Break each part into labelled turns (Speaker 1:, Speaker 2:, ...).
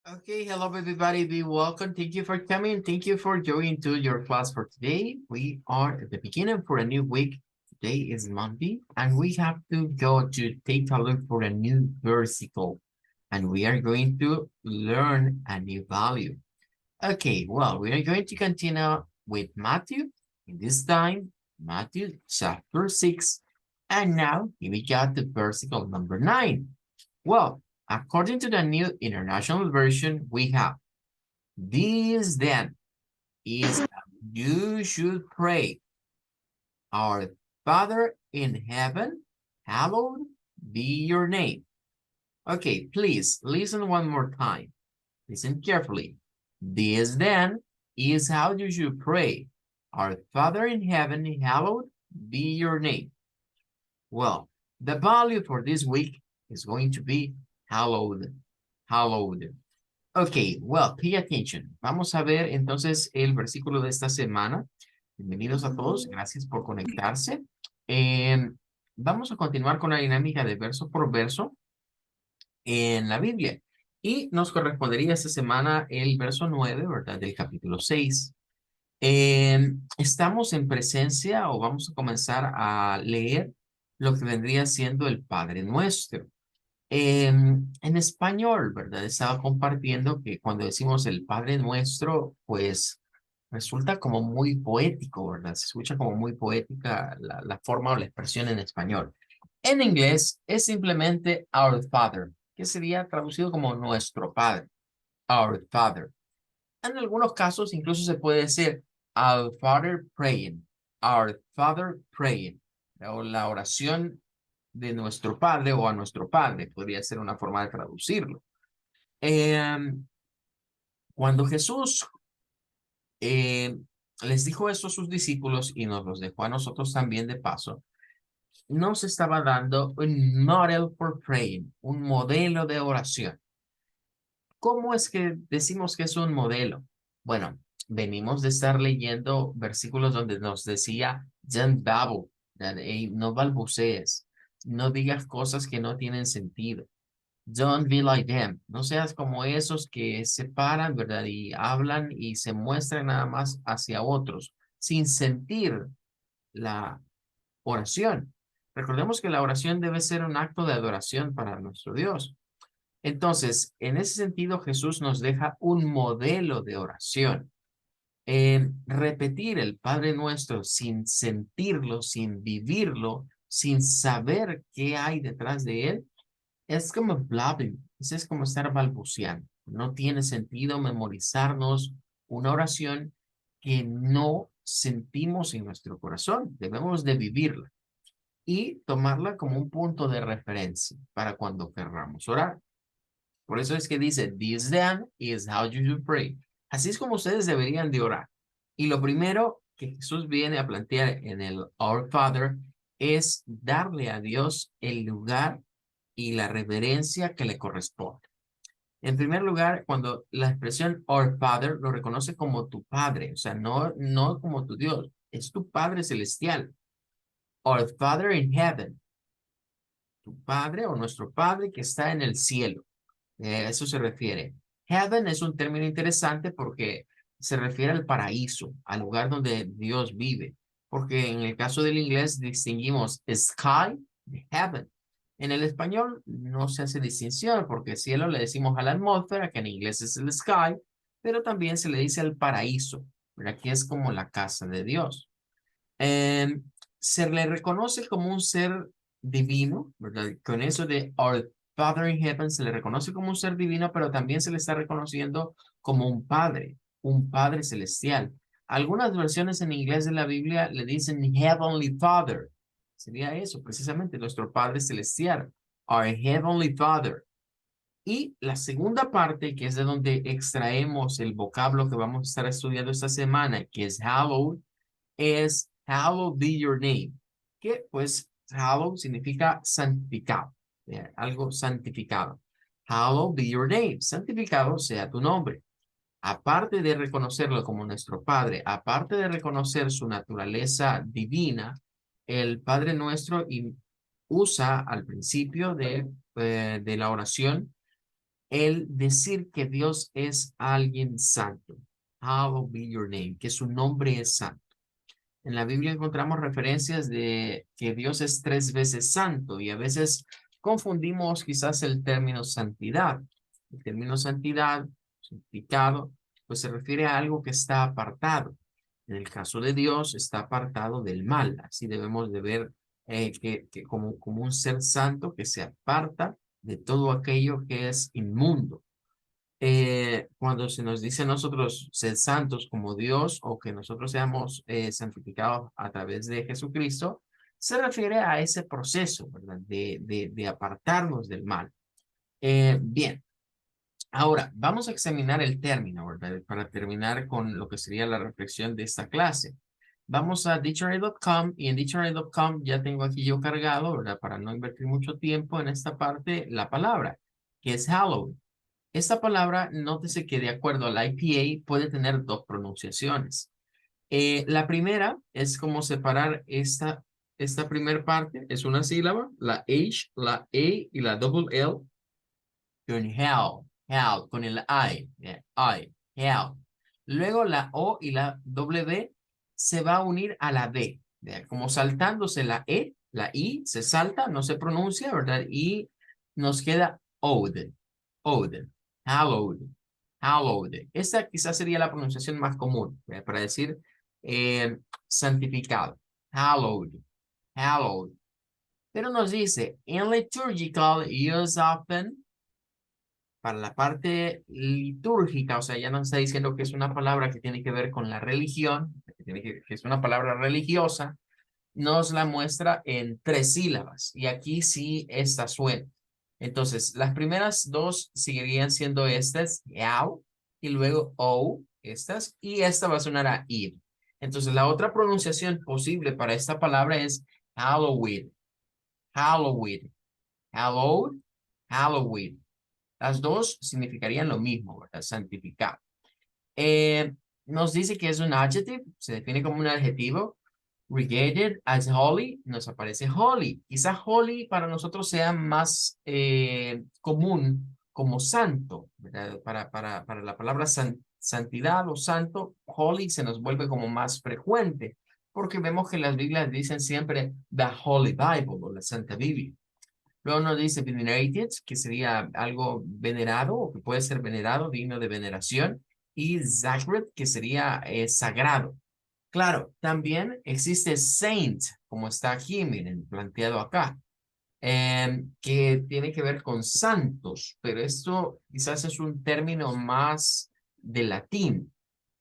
Speaker 1: Okay, hello everybody, be welcome. Thank you for coming. Thank you for joining to your class for today. We are at the beginning for a new week. Today is Monday, and we have to go to take a look for a new versicle. And we are going to learn a new value. Okay, well, we are going to continue with Matthew. In this time, Matthew chapter 6. And now, here we got the versicle number 9. Well, according to the New International Version, we have, this then is how you should pray. Our Father in heaven, hallowed be your name. Okay, please listen one more time. Listen carefully. This then is how you should pray. Our Father in heaven, hallowed be your name. Well, the value for this week is going to be hallowed. Hallowed. Ok, well, pay attention. Vamos a ver entonces el versículo de esta semana. Bienvenidos a todos, gracias por conectarse. Vamos a continuar con la dinámica de verso por verso en la Biblia. Y nos correspondería esta semana el verso 9, ¿verdad? Del capítulo 6. Estamos en presencia o vamos a comenzar a leer lo que vendría siendo el Padre Nuestro. En español, ¿verdad? Estaba compartiendo que cuando decimos el Padre Nuestro, pues resulta como muy poético, ¿verdad? Se escucha como muy poética la forma o la expresión en español. En inglés es simplemente Our Father, que sería traducido como nuestro Padre. Our Father. En algunos casos incluso se puede decir Our Father Praying. Our Father Praying. O la oración de nuestro Padre o a nuestro Padre, podría ser una forma de traducirlo. Cuando Jesús les dijo eso a sus discípulos y nos los dejó a nosotros también de paso, nos estaba dando un model for praying, un modelo de oración. ¿Cómo es que decimos que es un modelo? Bueno, venimos de estar leyendo versículos donde nos decía, don't babble, no balbucees, no digas cosas que no tienen sentido. Don't be like them. No seas como esos que se paran, ¿verdad? Y hablan y se muestran nada más hacia otros, sin sentir la oración. Recordemos que la oración debe ser un acto de adoración para nuestro Dios. Entonces, en ese sentido, Jesús nos deja un modelo de oración. Repetir el Padre Nuestro sin sentirlo, sin vivirlo, sin saber qué hay detrás de él, es como blabbing, es como estar balbuceando. No tiene sentido memorizarnos una oración que no sentimos en nuestro corazón. Debemos de vivirla y tomarla como un punto de referencia para cuando querramos orar. Por eso es que dice, this then is how you should pray. Así es como ustedes deberían de orar. Y lo primero que Jesús viene a plantear en el Our Father es darle a Dios el lugar y la reverencia que le corresponde. En primer lugar, cuando la expresión Our Father lo reconoce como tu Padre, o sea, no como tu Dios, es tu Padre celestial. Our Father in heaven, tu Padre o nuestro Padre que está en el cielo. A eso se refiere. Heaven es un término interesante porque se refiere al paraíso, al lugar donde Dios vive. Porque en el caso del inglés distinguimos sky de heaven. En el español no se hace distinción porque cielo le decimos a la atmósfera, que en inglés es el sky, pero también se le dice al paraíso, pero aquí es como la casa de Dios. Eh, Se le reconoce como un ser divino, ¿verdad? Con eso de Our Father in Heaven se le reconoce como un ser divino, pero también se le está reconociendo como un padre celestial. Algunas versiones en inglés de la Biblia le dicen Heavenly Father. Sería eso, precisamente, nuestro Padre Celestial. Our Heavenly Father. Y la segunda parte, que es de donde extraemos el vocablo que vamos a estar estudiando esta semana, que es hallowed, es hallowed be your name, que pues hallowed significa santificado, algo santificado. Hallowed be your name, santificado sea tu nombre. Aparte de reconocerlo como nuestro Padre, aparte de reconocer su naturaleza divina, el Padre Nuestro usa al principio de la oración el decir que Dios es alguien santo. Hallowed be your name, que su nombre es santo. En la Biblia encontramos referencias de que Dios es 3 veces santo y a veces confundimos quizás el término santidad. El término santidad, santificado, pues se refiere a algo que está apartado. En el caso de Dios está apartado del mal. Así debemos de ver que como un ser santo que se aparta de todo aquello que es inmundo. Cuando se nos dice a nosotros ser santos como Dios o que nosotros seamos santificados a través de Jesucristo, se refiere a ese proceso, ¿verdad? De apartarnos del mal. Bien, ahora vamos a examinar el término, ¿verdad? Para terminar con lo que sería la reflexión de esta clase. Vamos a dictionary.com y en dictionary.com ya tengo aquí yo cargado, ¿verdad? Para no invertir mucho tiempo en esta parte, la palabra, que es hallowed. Esta palabra, nótese que de acuerdo al IPA puede tener 2 pronunciaciones. La primera es como separar esta primera parte, es una sílaba, la H, la E y la double L, con hell, con el hell. Luego la O y la W se va a unir a la D, como saltándose la E, la I se salta, no se pronuncia, ¿verdad? Y nos queda owed, owed, hallowed, hallowed. Esta quizás sería la pronunciación más común, para decir santificado, hallowed, hallowed. Pero nos dice, in liturgical use often, para la parte litúrgica, o sea, ya nos está diciendo que es una palabra que tiene que ver con la religión, que es una palabra religiosa, nos la muestra en 3 sílabas, y aquí sí esta suena. Entonces, las primeras 2 seguirían siendo estas, yao, y luego o, estas, y esta va a sonar a ir. Entonces, la otra pronunciación posible para esta palabra es Halloween, Halloween, hallowed, Halloween. Las 2 significarían lo mismo, ¿verdad? Santificar. Nos dice que es un adjective, se define como un adjetivo. Regarded as holy, nos aparece holy. Quizás holy para nosotros sea más común como santo, ¿verdad? Para la palabra santidad o santo, holy se nos vuelve como más frecuente, porque vemos que las Biblias dicen siempre the Holy Bible o la Santa Biblia. Luego nos dice venerated, que sería algo venerado o que puede ser venerado, digno de veneración. Y sacred, que sería sagrado. Claro, también existe saint, como está aquí, miren, planteado acá, que tiene que ver con santos, pero esto quizás es un término más de latín.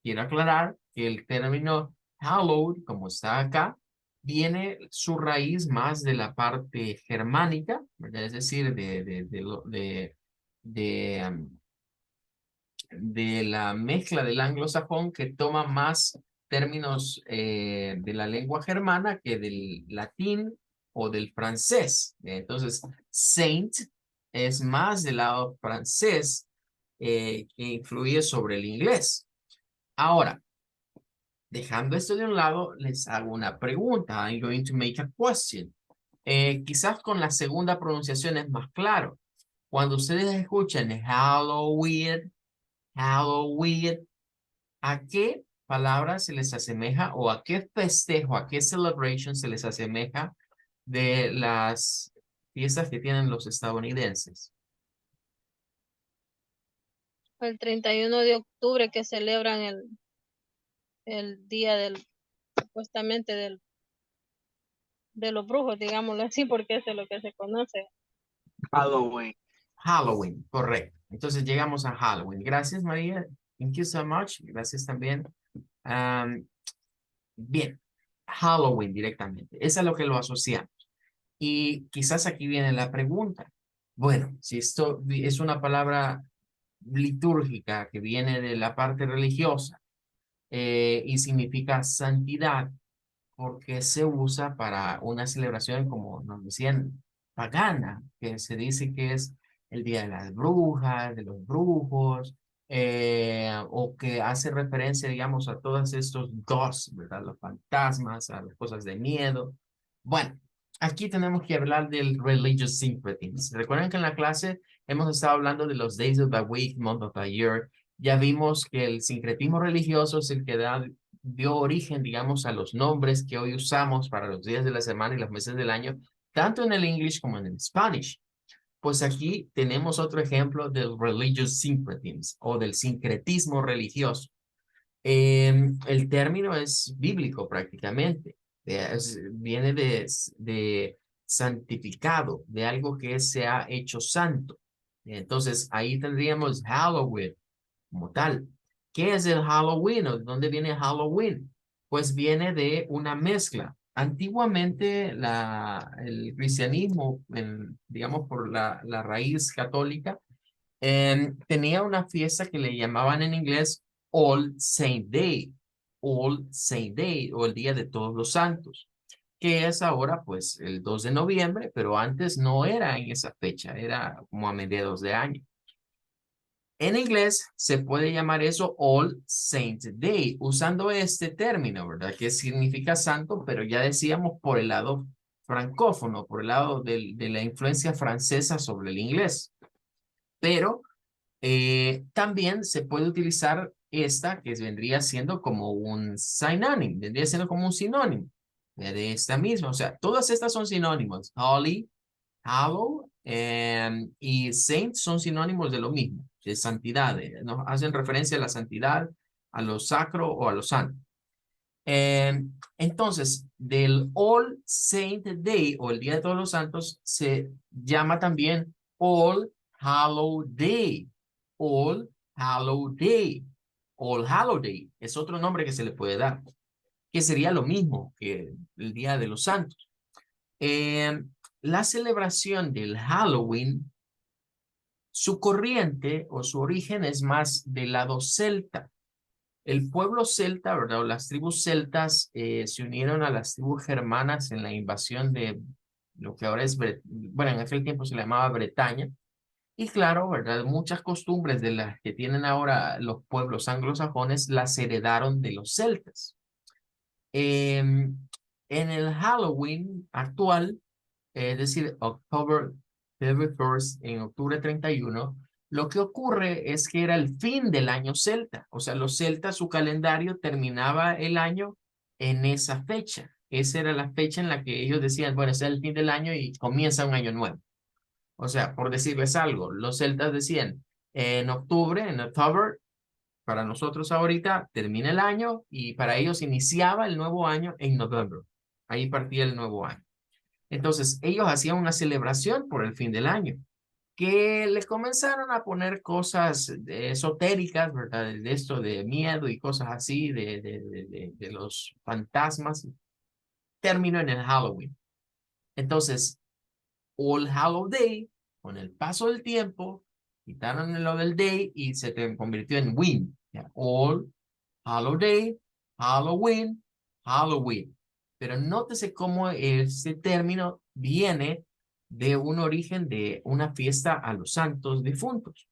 Speaker 1: Quiero aclarar que el término hallowed, como está acá, viene su raíz más de la parte germánica, ¿verdad? Es decir, de, de la mezcla del anglosajón que toma más términos de la lengua germana que del latín o del francés. Entonces, saint es más del lado francés que influye sobre el inglés. Ahora, dejando esto de un lado, les hago una pregunta. I'm going to make a question. Quizás con la segunda pronunciación es más claro. Cuando ustedes escuchan Halloween, Halloween, ¿a qué palabra se les asemeja o a qué festejo, a qué celebration se les asemeja de las fiestas que tienen los estadounidenses?
Speaker 2: El 31 de octubre que celebran el día supuestamente de los brujos, digámoslo así, porque eso es lo que se conoce.
Speaker 3: Halloween.
Speaker 1: Halloween, correcto. Entonces llegamos a Halloween. Gracias, María. Thank you so much. Gracias también. Am, bien, Halloween directamente. Es a lo que lo asociamos. Y quizás aquí viene la pregunta. Bueno, si esto es una palabra litúrgica que viene de la parte religiosa y significa santidad, porque se usa para una celebración, como nos decían, pagana, que se dice que es el Día de las Brujas, de los brujos, o que hace referencia, digamos, a todos estos ghosts, ¿verdad? Los fantasmas, a las cosas de miedo. Bueno, aquí tenemos que hablar del religious syncretism. Recuerden que en la clase hemos estado hablando de los days of the week, month of the year. Ya vimos que el sincretismo religioso es el que dio origen, digamos, a los nombres que hoy usamos para los días de la semana y los meses del año, tanto en el English como en el Spanish. Pues aquí tenemos otro ejemplo del religious syncretism o del sincretismo religioso. El término es bíblico prácticamente. Viene de santificado, de algo que se ha hecho santo. Entonces, ahí tendríamos Halloween como tal. ¿Qué es el Halloween o de dónde viene Halloween? Pues viene de una mezcla. Antiguamente el cristianismo, digamos por la raíz católica, tenía una fiesta que le llamaban en inglés All Saint Day, All Saint Day o el Día de Todos los Santos, que es ahora pues el 2 de noviembre, pero antes no era en esa fecha, era como a mediados de año. En inglés se puede llamar eso All Saint Day, usando este término, ¿verdad? Que significa santo, pero ya decíamos por el lado francófono, por el lado de la influencia francesa sobre el inglés. Pero también se puede utilizar esta que vendría siendo como un synonym, vendría siendo como un sinónimo de esta misma. O sea, todas estas son sinónimos. Holy, hallow y saint son sinónimos de lo mismo, de santidad. Nos hacen referencia a la santidad, a lo sacro o a lo santo. Entonces, del All Saint Day o el Día de Todos los Santos se llama también All Hallow Day. All Hallow Day. All Hallow Day es otro nombre que se le puede dar, que sería lo mismo que el Día de los Santos. La celebración del Halloween, su corriente o su origen es más del lado celta. El pueblo celta, ¿verdad? O las tribus celtas se unieron a las tribus germanas en la invasión de lo que ahora es, bueno, en aquel tiempo se le llamaba Bretaña. Y claro, ¿verdad? Muchas costumbres de las que tienen ahora los pueblos anglosajones las heredaron de los celtas. En el Halloween actual, es decir, October 31st, en octubre 31, lo que ocurre es que era el fin del año celta. O sea, los celtas, su calendario terminaba el año en esa fecha. Esa era la fecha en la que ellos decían, bueno, ese es el fin del año y comienza un año nuevo. O sea, por decirles algo, los celtas decían, en octubre, en octubre, para nosotros ahorita termina el año y para ellos iniciaba el nuevo año en noviembre. Ahí partía el nuevo año. Entonces, ellos hacían una celebración por el fin del año, que les comenzaron a poner cosas esotéricas, ¿verdad? De esto de miedo y cosas así, de los fantasmas. Terminó en el Halloween. Entonces, All Hallow Day, con el paso del tiempo, quitaron lo del day y se convirtió en win. All Hallow Day, Halloween, Halloween. Pero nótese cómo ese término viene de un origen de una fiesta a los santos difuntos.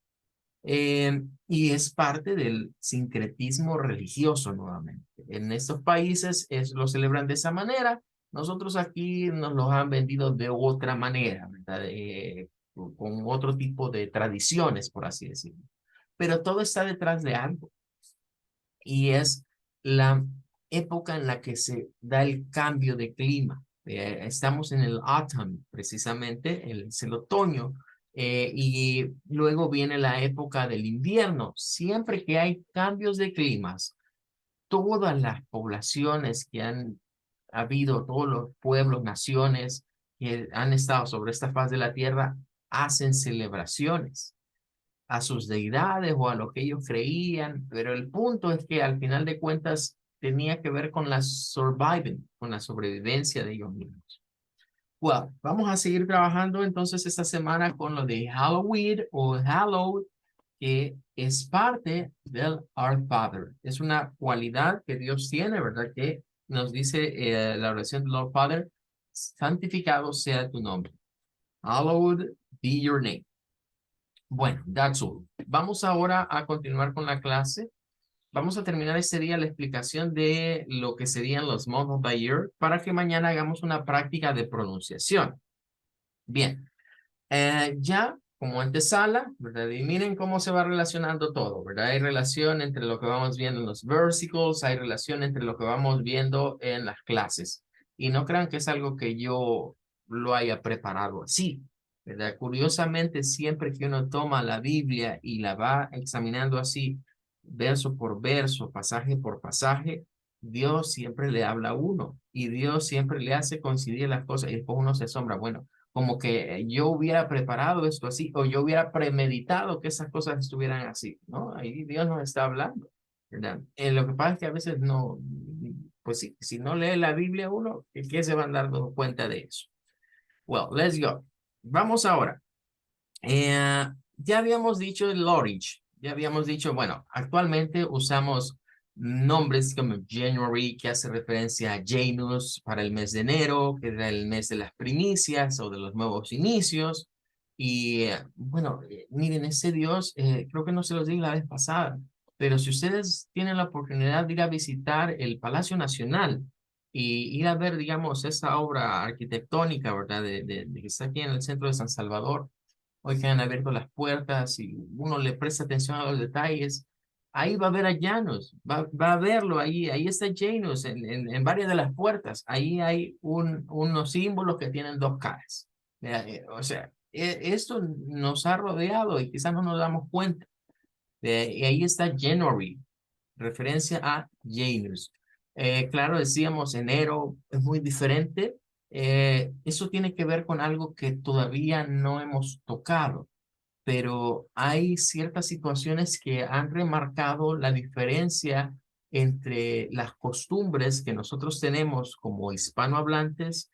Speaker 1: Y es parte del sincretismo religioso nuevamente. En estos países lo celebran de esa manera. Nosotros aquí nos los han vendido de otra manera, ¿verdad? Con otro tipo de tradiciones, por así decirlo. Pero todo está detrás de algo. Y es la época en la que se da el cambio de clima. Estamos en el autumn, precisamente, es el otoño, y luego viene la época del invierno. Siempre que hay cambios de climas, todas las poblaciones que han habido, todos los pueblos, naciones que han estado sobre esta faz de la tierra, hacen celebraciones a sus deidades o a lo que ellos creían, pero el punto es que al final de cuentas tenía que ver con la surviving, con la sobrevivencia de ellos mismos. Well, vamos a seguir trabajando entonces esta semana con lo de Halloween o Hallowed, que es parte del Our Father. Es una cualidad que Dios tiene, ¿verdad? Que nos dice la oración del Lord Father, santificado sea tu nombre. Hallowed be your name. Bueno, that's all. Vamos ahora a continuar con la clase. vamos a terminar este día la explicación de lo que serían los months of the year para que mañana hagamos una práctica de pronunciación. Bien, ya como antesala, ¿verdad? Y miren cómo se va relacionando todo, ¿verdad? Hay relación entre lo que vamos viendo en los versicles, hay relación entre lo que vamos viendo en las clases. Y no crean que es algo que yo lo haya preparado así, ¿verdad? Curiosamente, siempre que uno toma la Biblia y la va examinando así, verso por verso, pasaje por pasaje, Dios siempre le habla a uno y Dios siempre le hace coincidir las cosas y después uno se asombra, bueno, como que yo hubiera preparado esto así, o yo hubiera premeditado que esas cosas estuvieran así, ¿no? Ahí Dios nos está hablando, ¿verdad? Lo que pasa es que a veces no, pues sí, si no lee la Biblia uno, ¿qué se van dando cuenta de eso? Well, let's go. Vamos ahora. Ya habíamos dicho el Lorich, ya habíamos dicho, bueno, actualmente usamos nombres como January, que hace referencia a Janus para el mes de enero, que era el mes de las primicias o de los nuevos inicios. Y bueno, miren, ese Dios, creo que no se los dije la vez pasada, pero si ustedes tienen la oportunidad de ir a visitar el Palacio Nacional y ir a ver, digamos, esa obra arquitectónica, ¿verdad? De que está aquí en el centro de San Salvador, hoy que han abierto las puertas y uno le presta atención a los detalles, ahí va a ver a Janus, va a verlo ahí está Janus en varias de las puertas, ahí hay unos símbolos que tienen dos caras. O sea, esto nos ha rodeado y quizás no nos damos cuenta. Y ahí está January, referencia a Janus. Claro, decíamos enero es muy diferente. Eso tiene que ver con algo que todavía no hemos tocado, pero hay ciertas situaciones que han remarcado la diferencia entre las costumbres que nosotros tenemos como hispanohablantes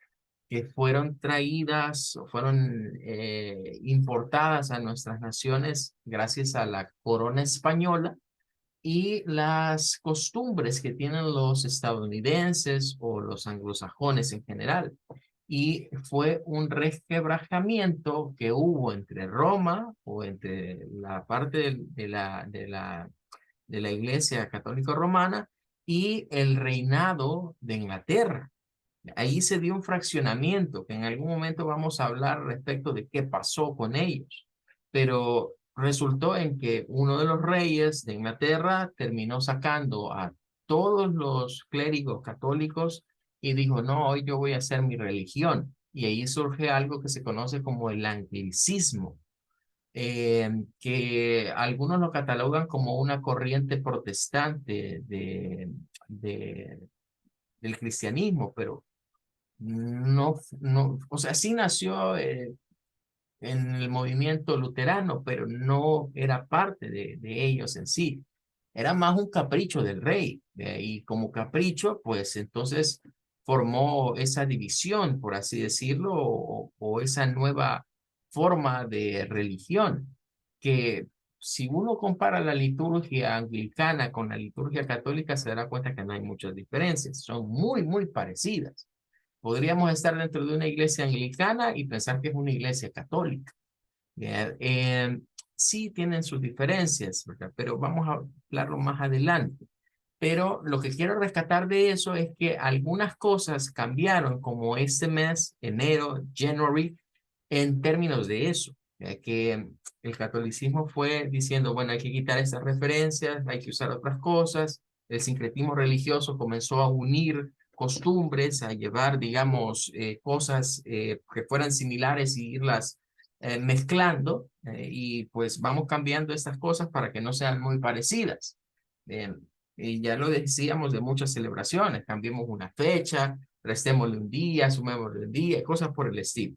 Speaker 1: que fueron traídas o fueron importadas a nuestras naciones gracias a la corona española y las costumbres que tienen los estadounidenses o los anglosajones en general. Y fue un resquebrajamiento que hubo entre Roma o entre la parte de la Iglesia Católica Romana y el reinado de Inglaterra. Ahí se dio un fraccionamiento, que en algún momento vamos a hablar respecto de qué pasó con ellos. Pero resultó en que uno de los reyes de Inglaterra terminó sacando a todos los clérigos católicos y dijo, no, hoy yo voy a hacer mi religión. Y ahí surge algo que se conoce como el anglicismo, que algunos lo catalogan como una corriente protestante del cristianismo, pero no, o sea, sí nació en el movimiento luterano, pero no era parte de ellos en sí. Era más un capricho del rey, y como capricho, pues entonces formó esa división, por así decirlo, o esa nueva forma de religión, que si uno compara la liturgia anglicana con la liturgia católica, se dará cuenta que no hay muchas diferencias, son muy parecidas. Podríamos estar dentro de una iglesia anglicana y pensar que es una iglesia católica. Sí tienen sus diferencias, ¿verdad? Pero vamos a hablarlo más adelante. Pero lo que quiero rescatar de eso es que algunas cosas cambiaron, como este mes, enero, January, en términos de eso. Que el catolicismo fue diciendo, bueno, hay que quitar esas referencias, hay que usar otras cosas. El sincretismo religioso comenzó a unir costumbres, a llevar, digamos, cosas que fueran similares y irlas mezclando, y pues vamos cambiando estas cosas para que no sean muy parecidas. Y ya lo decíamos de muchas celebraciones, cambiemos una fecha, restémosle un día, sumémosle un día, cosas por el estilo.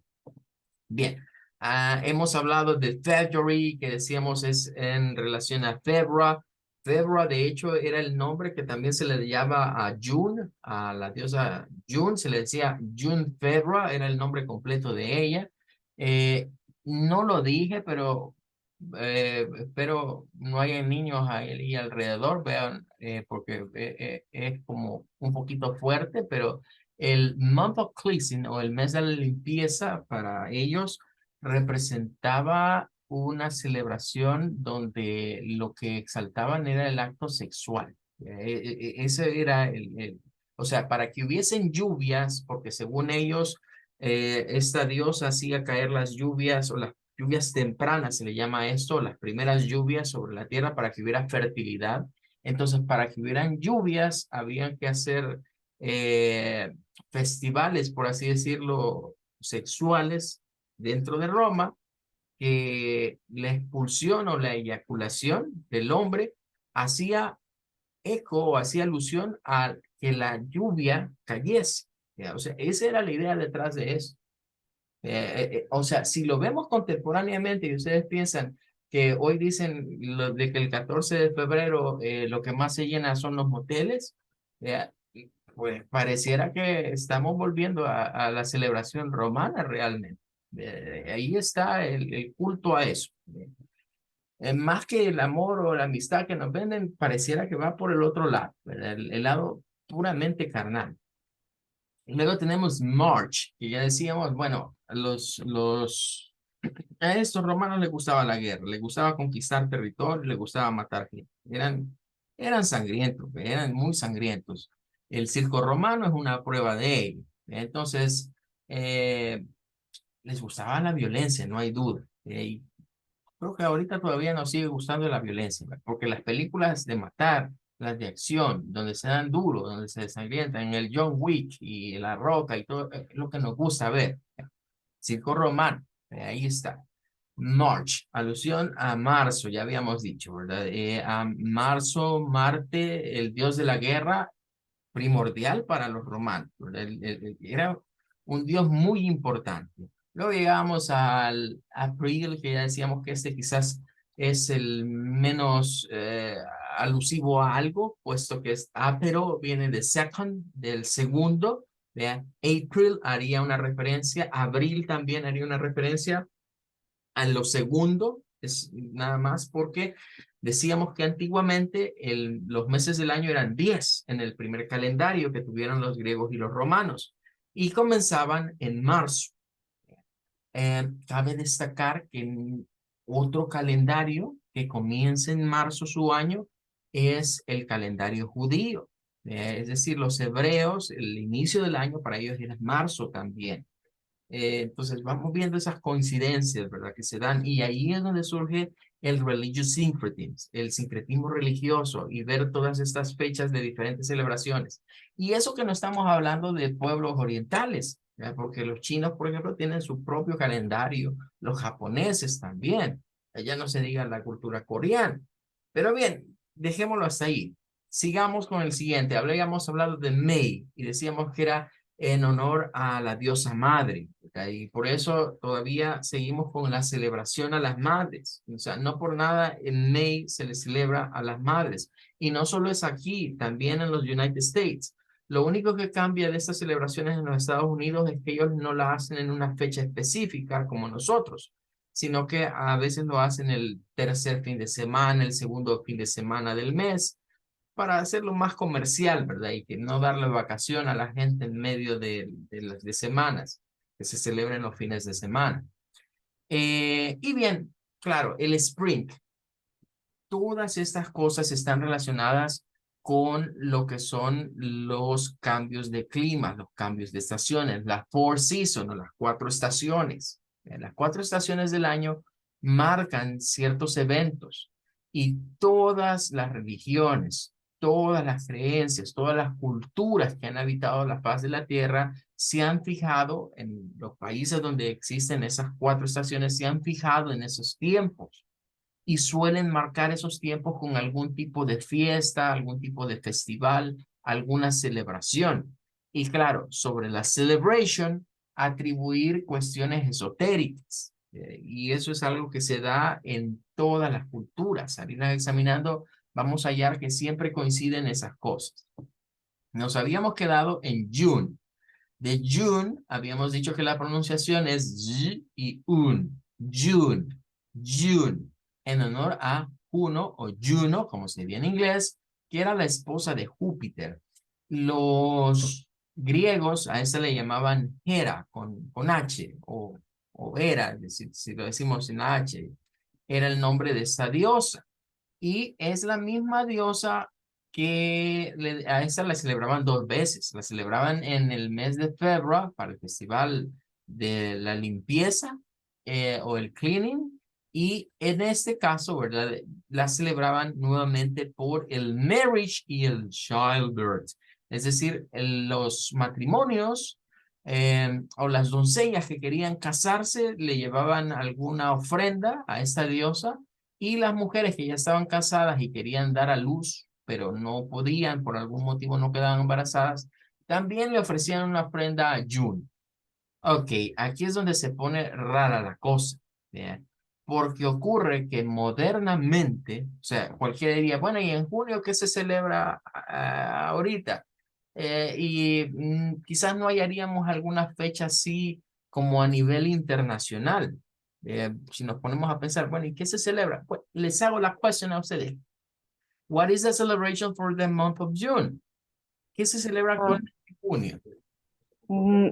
Speaker 1: Bien, hemos hablado de February, que decíamos es en relación a Febra. Febra, de hecho, era el nombre que también se le llama a June, a la diosa June, se le decía June Febra, era el nombre completo de ella. Eh, no lo dije, pero espero no haya niños ahí alrededor, vean, porque es como un poquito fuerte, pero el month of cleansing o el mes de la limpieza para ellos representaba una celebración donde lo que exaltaban era el acto sexual. Ese era o sea, para que hubiesen lluvias, porque según ellos, esta diosa hacía caer las lluvias o las lluvias tempranas, se le llama esto, las primeras lluvias sobre la tierra para que hubiera fertilidad. Entonces, para que hubieran lluvias, habían que hacer festivales, por así decirlo, sexuales dentro de Roma, que la expulsión o la eyaculación del hombre hacía eco o hacía alusión a que la lluvia cayese. ¿Ya? O sea, esa era la idea detrás de eso. O sea, si lo vemos contemporáneamente y ustedes piensan que hoy dicen de que el 14 de febrero lo que más se llena son los moteles, eh, pues pareciera que estamos volviendo a la celebración romana realmente. Ahí está el culto a eso. Más que el amor o la amistad que nos venden, pareciera que va por el otro lado, ¿verdad? El lado puramente carnal. Luego tenemos March, que ya decíamos, bueno, a estos romanos les gustaba la guerra, les gustaba conquistar territorio, les gustaba matar gente. Eran sangrientos, eran muy sangrientos. El circo romano es una prueba de ello. Entonces, eh, les gustaba la violencia, no hay duda. Y creo que ahorita todavía nos sigue gustando la violencia, ¿verdad? Porque las películas de matar, las de acción, donde se dan duro, donde se desangrientan, el John Wick y La Roca y todo, es lo que nos gusta ver. Circo romano, ahí está. March, alusión a marzo, ya habíamos dicho, ¿verdad? A marzo, Marte, el dios de la guerra, primordial para los romanos, ¿verdad? Era un dios muy importante. Luego llegamos al abril, que ya decíamos que este quizás es el menos alusivo a algo, puesto que es pero viene de second, del segundo. Vean, April haría una referencia, abril también haría una referencia a lo segundo, es nada más porque decíamos que antiguamente los meses del año eran 10 en el primer calendario que tuvieron los griegos y los romanos y comenzaban en marzo. Cabe destacar que en otro calendario que comienza en marzo su año es el calendario judío. Es decir, los hebreos, el inicio del año para ellos era marzo también. Entonces vamos viendo esas coincidencias, ¿verdad? Que se dan y ahí es donde surge el religious syncretism, el sincretismo religioso y ver todas estas fechas de diferentes celebraciones. Y eso que no estamos hablando de pueblos orientales, ¿ya? Porque los chinos, por ejemplo, tienen su propio calendario, los japoneses también, allá no se diga la cultura coreana. Pero bien, dejémoslo hasta ahí. Sigamos con el siguiente. Habíamos hablado de May y decíamos que era en honor a la diosa madre. ¿Okay? Y por eso todavía seguimos con la celebración a las madres. O sea, no por nada en May se le celebra a las madres. Y no solo es aquí, también en los United States. Lo único que cambia de estas celebraciones en los Estados Unidos es que ellos no la hacen en una fecha específica como nosotros, sino que a veces lo hacen el tercer fin de semana, el segundo fin de semana del mes, para hacerlo más comercial, ¿verdad? Y que no darle vacación a la gente en medio de semanas, que se celebren los fines de semana. Y bien, claro, el spring. Todas estas cosas están relacionadas con lo que son los cambios de clima, los cambios de estaciones, las four seasons o las 4 estaciones. Las 4 estaciones del año marcan ciertos eventos y todas las religiones, todas las creencias, todas las culturas que han habitado la faz de la tierra se han fijado en los países donde existen esas 4 estaciones, se han fijado en esos tiempos y suelen marcar esos tiempos con algún tipo de fiesta, algún tipo de festival, alguna celebración. Y claro, sobre la celebration, atribuir cuestiones esotéricas. Y eso es algo que se da en todas las culturas. Al ir examinando, vamos a hallar que siempre coinciden esas cosas. Nos habíamos quedado en June. De June, habíamos dicho que la pronunciación es Z y un. June, June, en honor a Juno o Juno, como se dice en inglés, que era la esposa de Júpiter. Los griegos a esa le llamaban Hera, con H, o Hera, si lo decimos en H. era el nombre de esta diosa. Y es la misma diosa que a esa la celebraban 2 veces. La celebraban en el mes de febrero para el festival de la limpieza o el cleaning. Y en este caso, ¿verdad? La celebraban nuevamente por el marriage y el childbirth. Es decir, los matrimonios o las doncellas que querían casarse le llevaban alguna ofrenda a esta diosa y las mujeres que ya estaban casadas y querían dar a luz, pero no podían, por algún motivo no quedaban embarazadas, también le ofrecían una ofrenda a June. Ok, aquí es donde se pone rara la cosa, ¿bien? Porque ocurre que modernamente, o sea, cualquiera diría, bueno, ¿y en junio qué se celebra ahorita? Quizás no hallaríamos alguna fecha así como a nivel internacional. Si nos ponemos a pensar, bueno, ¿y qué se celebra? Pues les hago la cuestión a ustedes. What is the celebration for the month of June? ¿Qué se celebra
Speaker 4: Ah,
Speaker 1: actualmente en junio?
Speaker 4: mm,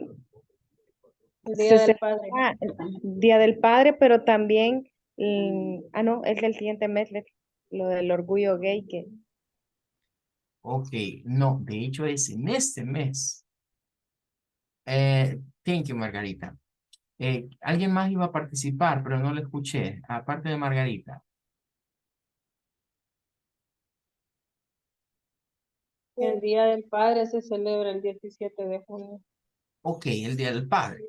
Speaker 2: El
Speaker 4: se
Speaker 2: Día del Padre.
Speaker 4: celebra el Día del Padre, pero también, no, es del siguiente mes, lo del orgullo gay, que
Speaker 1: Ok, no, de hecho es en este mes. Thank you, Margarita. Alguien más iba a participar, pero no lo escuché, aparte de Margarita.
Speaker 2: El Día del Padre se celebra el 17 de junio.
Speaker 1: Ok, el Día del Padre.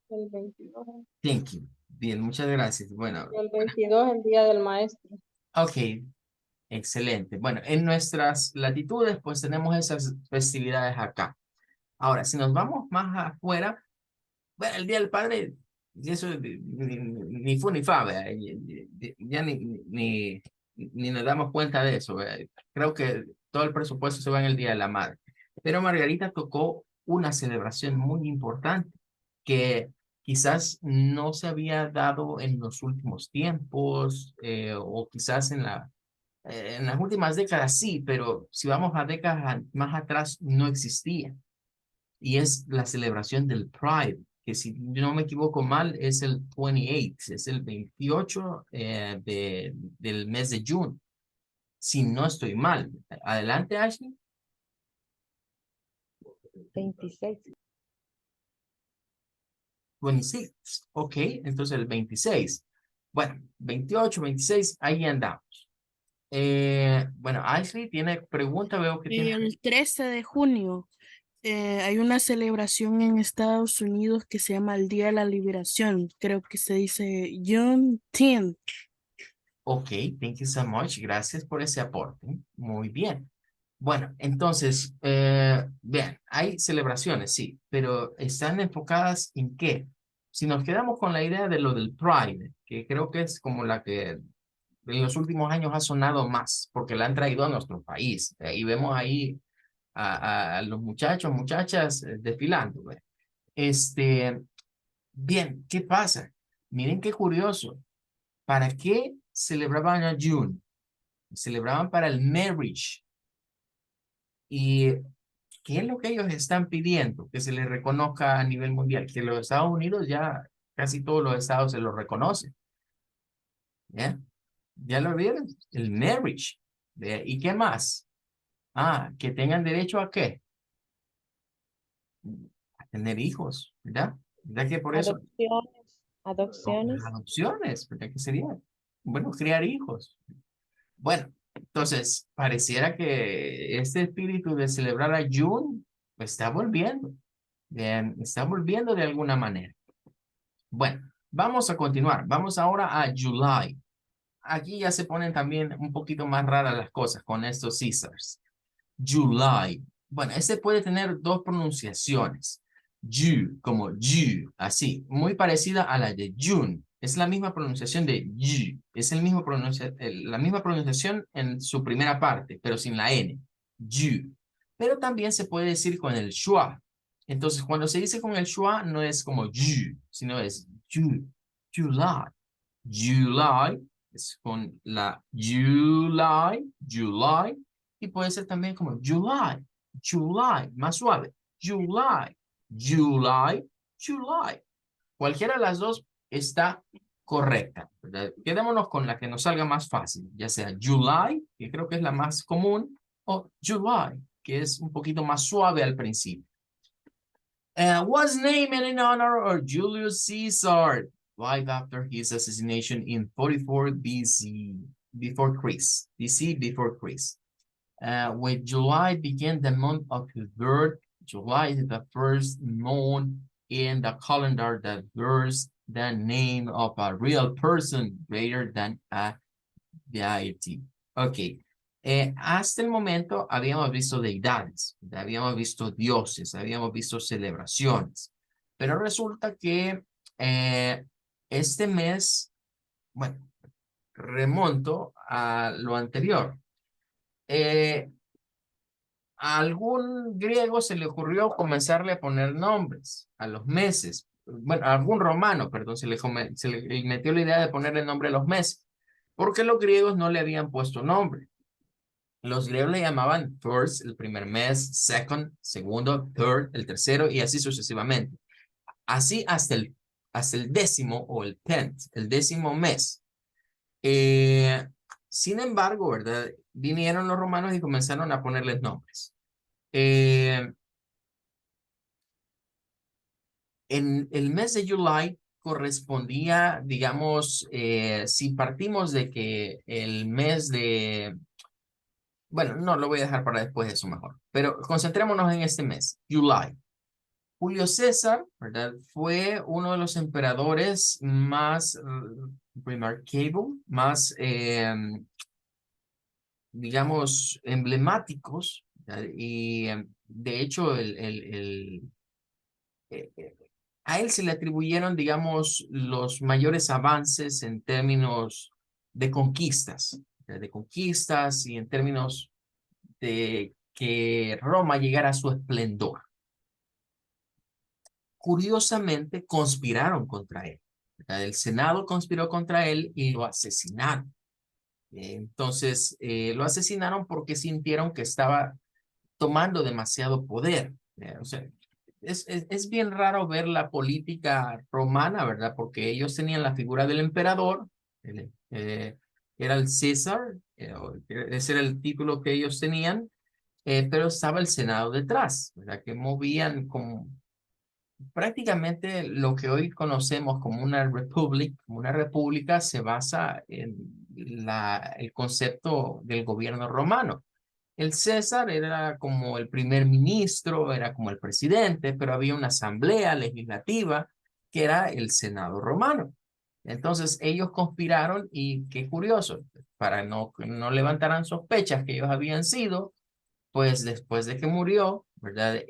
Speaker 2: El 22.
Speaker 1: Thank you. Bien, muchas gracias. Bueno,
Speaker 2: Y el 22 el Día del Maestro.
Speaker 1: ok, excelente. Bueno, en nuestras latitudes, pues tenemos esas festividades acá. Ahora, si nos vamos más afuera, bueno, el Día del Padre, y eso ni fu ni fa, ¿verdad? Ya ni nos damos cuenta de eso, ¿verdad? Creo que todo el presupuesto se va en el Día de la Madre. Pero Margarita tocó una celebración muy importante que quizás no se había dado en los últimos tiempos o quizás en las últimas décadas sí, pero si vamos a décadas más atrás no existía y es la celebración del Pride, que si no me equivoco mal es el 28, es el 28 del mes de junio, si no estoy mal. Adelante, Ashley.
Speaker 4: 26.
Speaker 1: 26, ok, entonces el 26. Bueno, 28, 26, ahí andamos. Bueno, Ashley tiene pregunta, veo que tiene...
Speaker 5: El 13 de junio hay una celebración en Estados Unidos que se llama el Día de la Liberación. Creo que se dice Juneteenth.
Speaker 1: Ok, thank you so much. Gracias por ese aporte. Muy bien. Bueno, entonces, vean, hay celebraciones, sí, pero están enfocadas en qué. Si nos quedamos con la idea de lo del Pride, que creo que es como la que en los últimos años ha sonado más, porque la han traído a nuestro país. Y vemos ahí a los muchachos, muchachas desfilando. ¿Ve? Bien, ¿qué pasa? Miren qué curioso. ¿Para qué celebraban a June? Celebraban para el marriage. ¿Y qué es lo que ellos están pidiendo? Que se les reconozca a nivel mundial. Que los Estados Unidos ya, casi todos los estados se lo reconocen. ¿Ya? ¿Ya lo vieron? El marriage. ¿Y qué más? Ah, que tengan derecho a qué? A tener hijos, ¿verdad? ¿Verdad que por eso?
Speaker 4: Adopciones,
Speaker 1: No, las
Speaker 4: adopciones.
Speaker 1: adopciones, ¿verdad que sería? Bueno, criar hijos. Bueno, entonces, pareciera que este espíritu de celebrar a June pues, está volviendo. Bien, está volviendo de alguna manera. Bueno, vamos a continuar. Vamos ahora a July. Aquí ya se ponen también un poquito más raras las cosas con estos Caesars. July. Bueno, este puede tener dos pronunciaciones. Ju, como Ju, así, muy parecida a la de June. Es la misma pronunciación de Ju. Es la misma pronunciación en su primera parte, pero sin la N. Ju. Pero también se puede decir con el schwa. Entonces, cuando se dice con el schwa, no es como Ju, sino es Ju. July. July es con la July, July, y puede ser también como July, July, más suave, July, July, July. Cualquiera de las dos está correcta, ¿verdad? Quedémonos con la que nos salga más fácil, ya sea July, que creo que es la más común, o July, que es un poquito más suave al principio. Was named in honor of Julius Caesar, right after his assassination in 44 BC, before Christ, BC before Christ. When July began the month of his birth, July is the first month in the calendar that bears the name of a real person greater than a deity. Ok. Hasta el momento habíamos visto deidades, habíamos visto dioses, habíamos visto celebraciones, pero resulta que este mes, bueno, remonto a lo anterior. A algún griego se le ocurrió comenzarle a poner nombres a los meses. Bueno, a algún romano, perdón, se le metió la idea de ponerle nombre a los meses, porque los griegos no le habían puesto nombre. Los griegos le llamaban first, el primer mes, second, segundo, third, el tercero, y así sucesivamente. Así hasta el 10º o el 10th, el 10º mes. Sin embargo, ¿verdad? Vinieron los romanos y comenzaron a ponerles nombres. En el mes de July correspondía, digamos, si partimos de que el mes de... Bueno, no, lo voy a dejar para después de eso mejor. Pero concentrémonos en este mes, July. Julio César, ¿verdad? Fue uno de los emperadores más remarkable, más, digamos, emblemáticos. ¿Verdad? Y de hecho, a él se le atribuyeron, digamos, los mayores avances en términos de conquistas, ¿verdad? De conquistas y en términos de que Roma llegara a su esplendor. Curiosamente, conspiraron contra él, ¿verdad? El Senado conspiró contra él y lo asesinaron. Entonces, lo asesinaron porque sintieron que estaba tomando demasiado poder. O sea, es bien raro ver la política romana, ¿verdad? Porque ellos tenían la figura del emperador, era el César, ese era el título que ellos tenían, pero estaba el Senado detrás, ¿verdad? Que movían como prácticamente lo que hoy conocemos como una república se basa en el concepto del gobierno romano. El César era como el primer ministro, era como el presidente, pero había una asamblea legislativa que era el Senado romano. Entonces ellos conspiraron y qué curioso, para no levantaran sospechas que ellos habían sido, pues después de que murió, ¿verdad?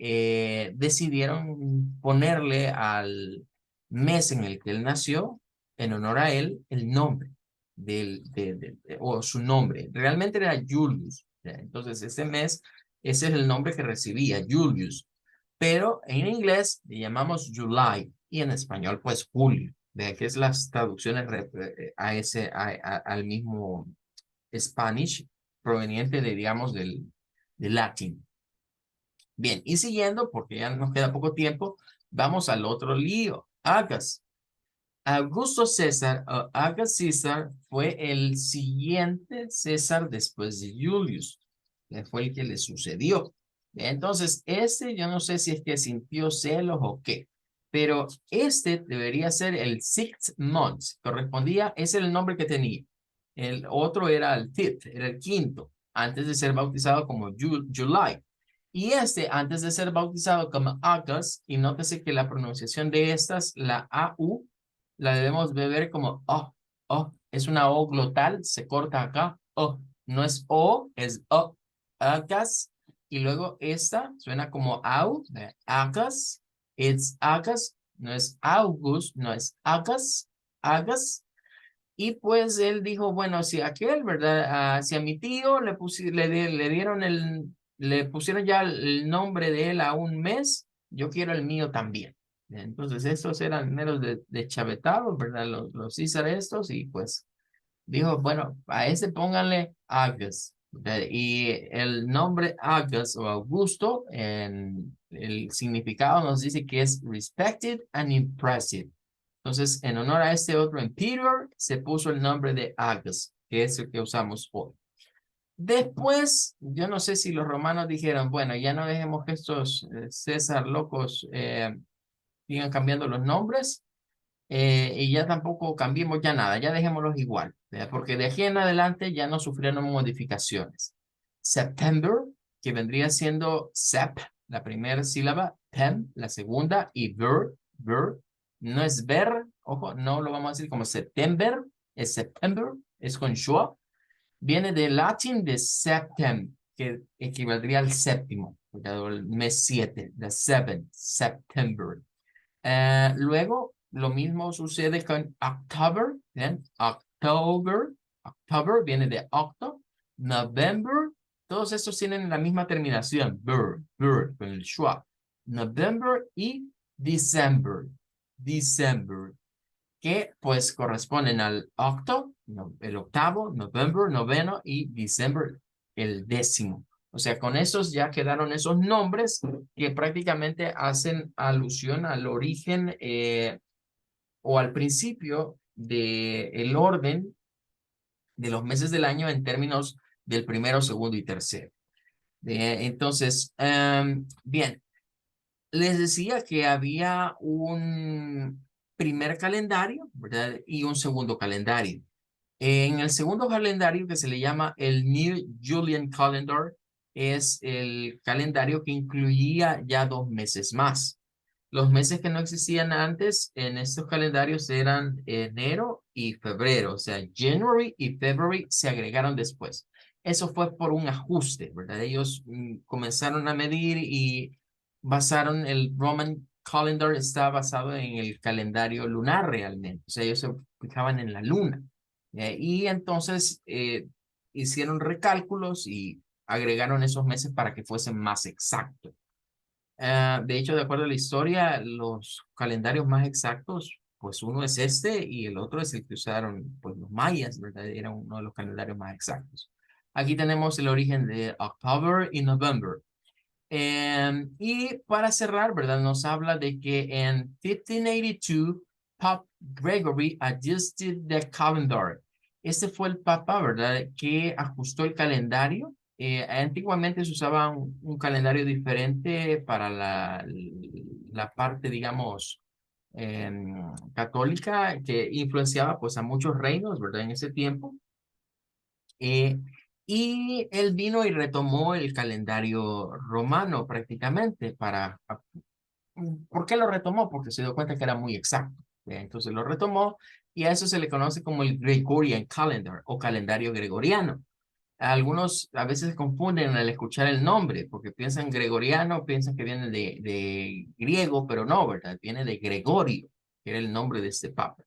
Speaker 1: Decidieron ponerle al mes en el que él nació, en honor a él, el nombre o su nombre. Realmente era Julius. ¿Ya? Entonces, ese mes, ese es el nombre que recibía, Julius. Pero en inglés le llamamos July y en español, pues Julio. De que es las traducciones al mismo Spanish proveniente de, digamos, del latín. Bien, y siguiendo, porque ya nos queda poco tiempo, vamos al otro lío. Augusto César, o August Caesar, fue el siguiente César después de Julius, que fue el que le sucedió. Entonces, yo no sé si es que sintió celos o qué, pero debería ser el 6th month, ese era el nombre que tenía. El otro era el 5th, era el quinto, antes de ser bautizado como July. Y antes de ser bautizado como August, y nótese que la pronunciación de estas, la AU, la debemos beber como es una O glotal, se corta acá, no es O, es O, August, y luego esta suena como AU, August, it's August, no es August, no es August, August. Y pues él dijo, bueno, si aquel, ¿verdad? Si a mi tío le pusieron ya el nombre de él a un mes, yo quiero el mío también. Entonces estos eran meros de chavetados, ¿verdad? Los César estos, y pues dijo, bueno, a ese pónganle August. Y el nombre August o Augusto, en el significado nos dice que es respected and impressive. Entonces, en honor a este otro emperor, se puso el nombre de August, que es el que usamos hoy. Después, yo no sé si los romanos dijeron, bueno, ya no dejemos que estos César locos sigan cambiando los nombres y ya tampoco cambiemos ya nada, ya dejémoslos igual, ¿verdad? Porque de aquí en adelante ya no sufrieron modificaciones. September, que vendría siendo sep, la primera sílaba, tem, la segunda, y ver, no es ver, ojo, no lo vamos a decir como September, es September, es con schwa. Viene del latín de septem, que equivaldría al séptimo, el mes 7, the 7, September. Luego, lo mismo sucede con October, ¿bien? October viene de octo, November, todos estos tienen la misma terminación, con el schwa. November y December, que pues corresponden al octo, el octavo, November, noveno y December, el décimo. O sea, con esos ya quedaron esos nombres que prácticamente hacen alusión al origen o al principio del orden de los meses del año en términos del primero, segundo y tercero. Entonces, bien, les decía que había un primer calendario, ¿verdad? Y un segundo calendario. En el segundo calendario, que se le llama el New Julian Calendar, es el calendario que incluía ya 2 meses más. Los meses que no existían antes en estos calendarios eran enero y febrero, o sea, January y February se agregaron después. Eso fue por un ajuste, ¿verdad? Ellos comenzaron a medir y basaron el Roman Calendar, está basado en el calendario lunar realmente, o sea, ellos se fijaban en la luna. Y entonces hicieron recálculos y agregaron esos meses para que fuesen más exactos. De hecho, de acuerdo a la historia, los calendarios más exactos, pues uno es este y el otro es el que usaron pues, los mayas, ¿verdad? Era uno de los calendarios más exactos. Aquí tenemos el origen de October y November. Y para cerrar, ¿verdad? Nos habla de que en 1582, Pope Gregory adjusted the calendar. Este fue el papa, ¿verdad? Que ajustó el calendario. Antiguamente se usaba un calendario diferente para la parte, digamos, católica que influenciaba pues a muchos reinos, ¿verdad? En ese tiempo. Y él vino y retomó el calendario romano prácticamente para... ¿Por qué lo retomó? Porque se dio cuenta que era muy exacto. Entonces lo retomó y a eso se le conoce como el Gregorian Calendar o calendario gregoriano. Algunos a veces se confunden al escuchar el nombre porque piensan gregoriano, piensan que viene de griego, pero no, ¿verdad? Viene de Gregorio, que era el nombre de este papa.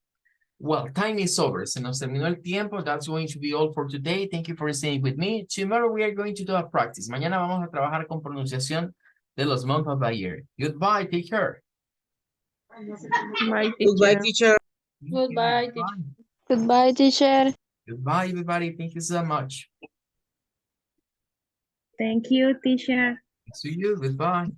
Speaker 1: Well, time is over. Se nos terminó el tiempo. That's going to be all for today. Thank you for staying with me. Tomorrow we are going to do a practice. Mañana vamos a trabajar con pronunciación de los months of the year. Goodbye. Take care.
Speaker 4: Bye,
Speaker 3: Goodbye,
Speaker 4: teacher.
Speaker 3: teacher.
Speaker 2: Goodbye, teacher.
Speaker 6: Goodbye, teacher.
Speaker 1: Goodbye, everybody. Thank you so much.
Speaker 4: Thank you, teacher.
Speaker 1: See you. Goodbye.